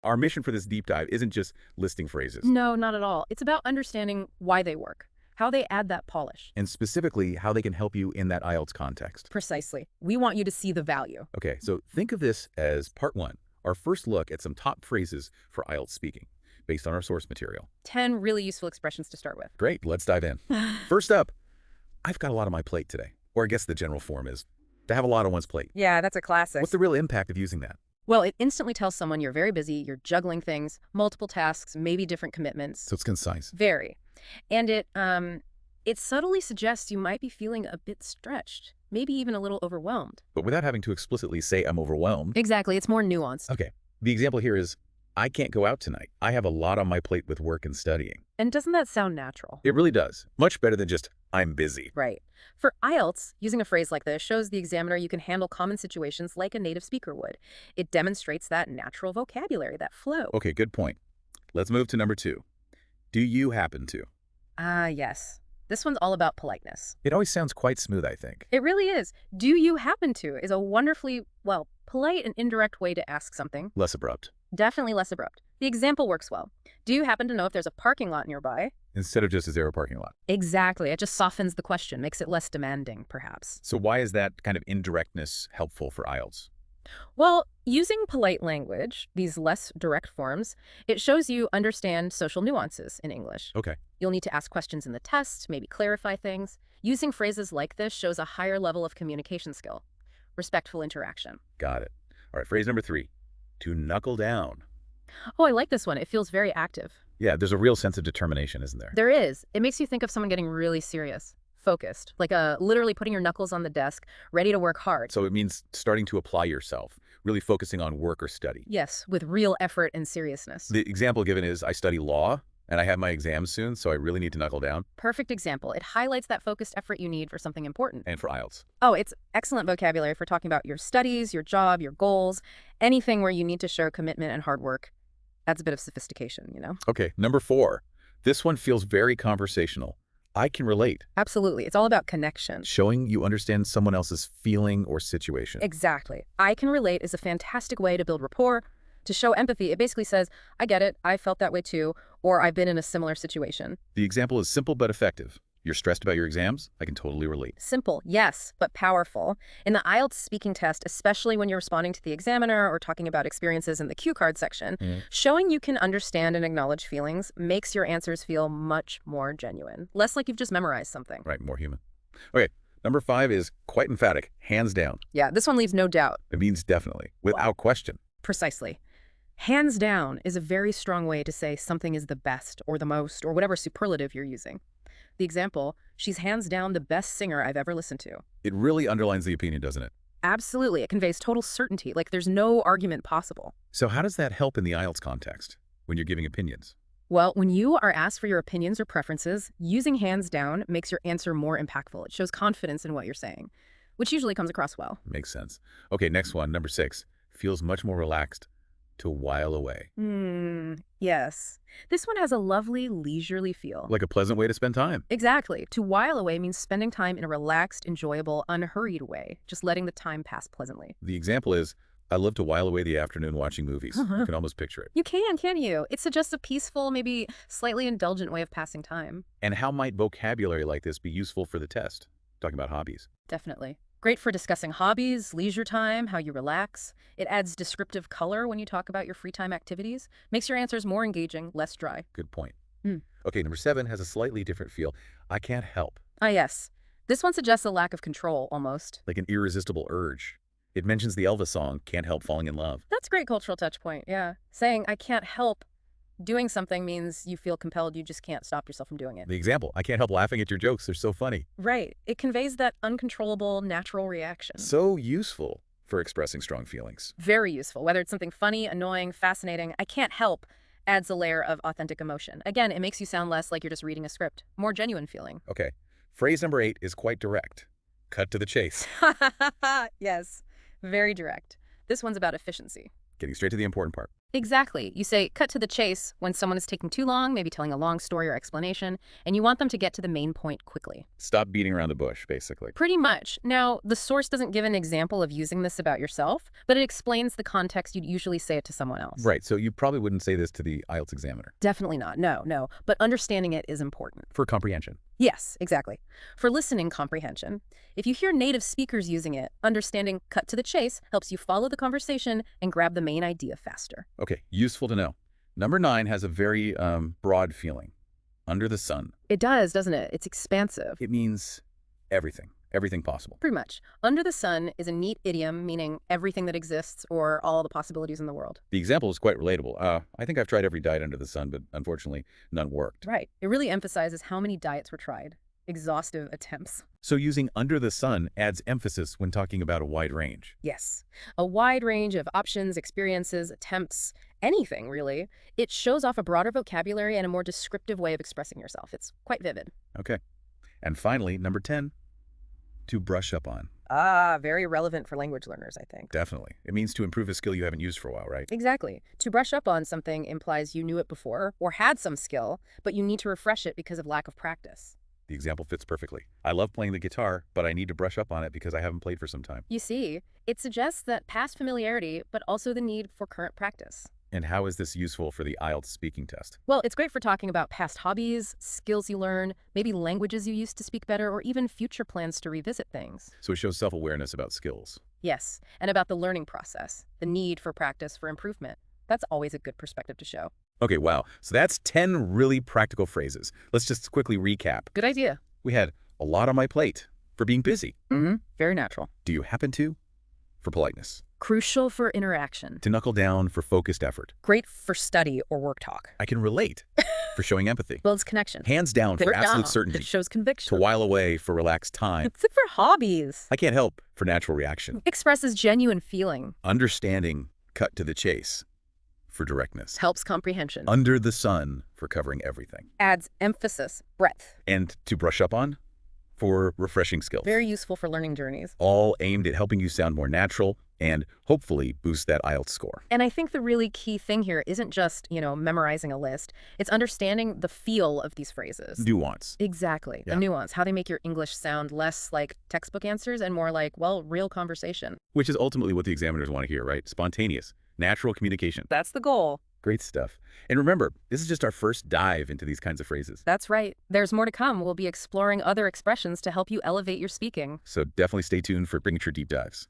Our mission for this deep dive isn't just listing phrases, No, not at all. It's about understanding why they work, how they add that polish. and specifically how they can help you in that IELTS context. Precisely. We want you to see the value. Okay, so think of this as part one, our first look at some top phrases for IELTS speaking, based on our source material. 10 really useful expressions to start with. Great, let's dive in. First up, I've got a lot on my plate today. Or I guess the general form is to have a lot on one's plate. Yeah, that's a classic. What's the real impact of using that? Well, it instantly tells someone you're very busy, you're juggling things, multiple tasks, maybe different commitments. So it's concise. Very. And it subtly suggests you might be feeling a bit stretched, maybe even a little overwhelmed. But without having to explicitly say I'm overwhelmed. Exactly. It's more nuanced. Okay, the example here is, I can't go out tonight. I have a lot on my plate with work and studying. And doesn't that sound natural? It really does. Much better than just, I'm busy. Right. For IELTS, using a phrase like this shows the examiner you can handle common situations like a native speaker would. It demonstrates that natural vocabulary, that flow. Okay, good point. Let's move to number 2. Do you happen to? Ah, yes. This one's all about politeness. It always sounds quite smooth, I think. It really is. Do you happen to is a wonderfully, well, polite and indirect way to ask something. Less abrupt. Definitely less abrupt. The example works well. Do you happen to know if there's a parking lot nearby? Instead of just a zero parking lot. Exactly. It just softens the question, makes it less demanding, perhaps. So why is that kind of indirectness helpful for IELTS? Well, using polite language, these less direct forms, it shows you understand social nuances in English. Okay. You'll need to ask questions in the test, maybe clarify things. Using phrases like this shows a higher level of communication skill, respectful interaction. Got it. All right, phrase number 3. To knuckle down. Oh, I like this one. It feels very active. Yeah, there's a real sense of determination, isn't there? There is. It makes you think of someone getting really serious, focused, like literally putting your knuckles on the desk, ready to work hard. So it means starting to apply yourself, really focusing on work or study. Yes, with real effort and seriousness. The example given is, I study law, and I have my exams soon, so I really need to knuckle down. Perfect example. It highlights that focused effort you need for something important. And for IELTS. Oh, it's excellent vocabulary for talking about your studies, your job, your goals, anything where you need to show commitment and hard work. Adds a bit of sophistication, you know? Okay, number 4. This one feels very conversational. I can relate. Absolutely. It's all about connection. Showing you understand someone else's feeling or situation. Exactly. I can relate is a fantastic way to build rapport, to show empathy. It basically says, I get it, I felt that way too, or I've been in a similar situation. The example is simple but effective. You're stressed about your exams? I can totally relate. Simple, yes, but powerful. In the IELTS speaking test, especially when you're responding to the examiner or talking about experiences in the cue card section, showing you can understand and acknowledge feelings makes your answers feel much more genuine. Less like you've just memorized something. Right, more human. Okay, number 5 is quite emphatic, hands down. Yeah, this one leaves no doubt. It means definitely, without question. Precisely. Hands down is a very strong way to say something is the best or the most or whatever superlative you're using. The example, she's hands down the best singer I've ever listened to. It really underlines the opinion, doesn't it? Absolutely. It conveys total certainty, like there's no argument possible. So how does that help in the IELTS context when you're giving opinions? Well, when you are asked for your opinions or preferences, using hands down makes your answer more impactful. It shows confidence in what you're saying, which usually comes across well. Makes sense. Okay, next one, number 6. Feels much more relaxed. To while away. Yes. This one has a lovely, leisurely feel. Like a pleasant way to spend time. Exactly. To while away means spending time in a relaxed, enjoyable, unhurried way, just letting the time pass pleasantly. The example is, I love to while away the afternoon watching movies. You can almost picture it. You can't you? It suggests a peaceful, maybe slightly indulgent way of passing time. And how might vocabulary like this be useful for the test? Talking about hobbies. Definitely. Great for discussing hobbies, leisure time, how you relax. It adds descriptive color when you talk about your free time activities. Makes your answers more engaging, less dry. Good point. Okay, number 7 has a slightly different feel. I can't help. Ah, yes. This one suggests a lack of control, almost. Like an irresistible urge. It mentions the Elvis song, Can't Help Falling in Love. That's a great cultural touch point, yeah. Saying, I can't help doing something means you feel compelled, you just can't stop yourself from doing it. The example, I can't help laughing at your jokes, they're so funny. Right. It conveys that uncontrollable, natural reaction. So useful for expressing strong feelings. Very useful. Whether it's something funny, annoying, fascinating, I can't help adds a layer of authentic emotion. Again, it makes you sound less like you're just reading a script. More genuine feeling. Okay. Phrase number 8 is quite direct. Cut to the chase. Yes. Very direct. This one's about efficiency. Getting straight to the important part. Exactly. You say cut to the chase when someone is taking too long, maybe telling a long story or explanation, and you want them to get to the main point quickly. Stop beating around the bush, basically. Pretty much. Now, the source doesn't give an example of using this about yourself, but it explains the context you'd usually say it to someone else. Right, so you probably wouldn't say this to the IELTS examiner. Definitely not. No, no. But understanding it is important. For comprehension. Yes, exactly. For listening comprehension, if you hear native speakers using it, understanding cut to the chase helps you follow the conversation and grab the main idea faster. Okay, useful to know. Number 9 has a very broad feeling. Under the sun. It does, doesn't it? It's expansive. It means everything. Everything possible. Pretty much. Under the sun is a neat idiom meaning everything that exists or all the possibilities in the world. The example is quite relatable. I think I've tried every diet under the sun, but unfortunately, none worked. Right. It really emphasizes how many diets were tried. Exhaustive attempts. So using under the sun adds emphasis when talking about a wide range. Yes. A wide range of options, experiences, attempts, anything, really. It shows off a broader vocabulary and a more descriptive way of expressing yourself. It's quite vivid. Okay. And finally, number 10, to brush up on. Ah, very relevant for language learners, I think. Definitely. It means to improve a skill you haven't used for a while, right? Exactly. To brush up on something implies you knew it before or had some skill, but you need to refresh it because of lack of practice. The example fits perfectly. I love playing the guitar, but I need to brush up on it because I haven't played for some time. You see, it suggests that past familiarity, but also the need for current practice. And how is this useful for the IELTS speaking test? Well, it's great for talking about past hobbies, skills you learn, maybe languages you used to speak better, or even future plans to revisit things. So it shows self-awareness about skills. Yes, and about the learning process, the need for practice for improvement. That's always a good perspective to show. Okay, wow. So that's 10 really practical phrases. Let's just quickly recap. Good idea. We had a lot on my plate for being busy. Very natural. Do you happen to? For politeness. Crucial for interaction. To knuckle down for focused effort. Great for study or work talk. I can relate for showing empathy. Builds connection. Hands down for absolute certainty. It shows conviction. To while away for relaxed time. It's it for hobbies. I can't help for natural reaction. Expresses genuine feeling. Understanding, cut to the chase for directness. Helps comprehension. Under the sun for covering everything. Adds emphasis, breadth. And to brush up on for refreshing skills. Very useful for learning journeys. All aimed at helping you sound more natural and hopefully boost that IELTS score. And I think the really key thing here isn't just, memorizing a list. It's understanding the feel of these phrases. Nuance. Exactly. Yeah. The nuance, how they make your English sound less like textbook answers and more like, well, real conversation. Which is ultimately what the examiners want to hear, right? Spontaneous, natural communication. That's the goal. Great stuff. And remember, this is just our first dive into these kinds of phrases. That's right. There's more to come. We'll be exploring other expressions to help you elevate your speaking. So definitely stay tuned for signature deep dives.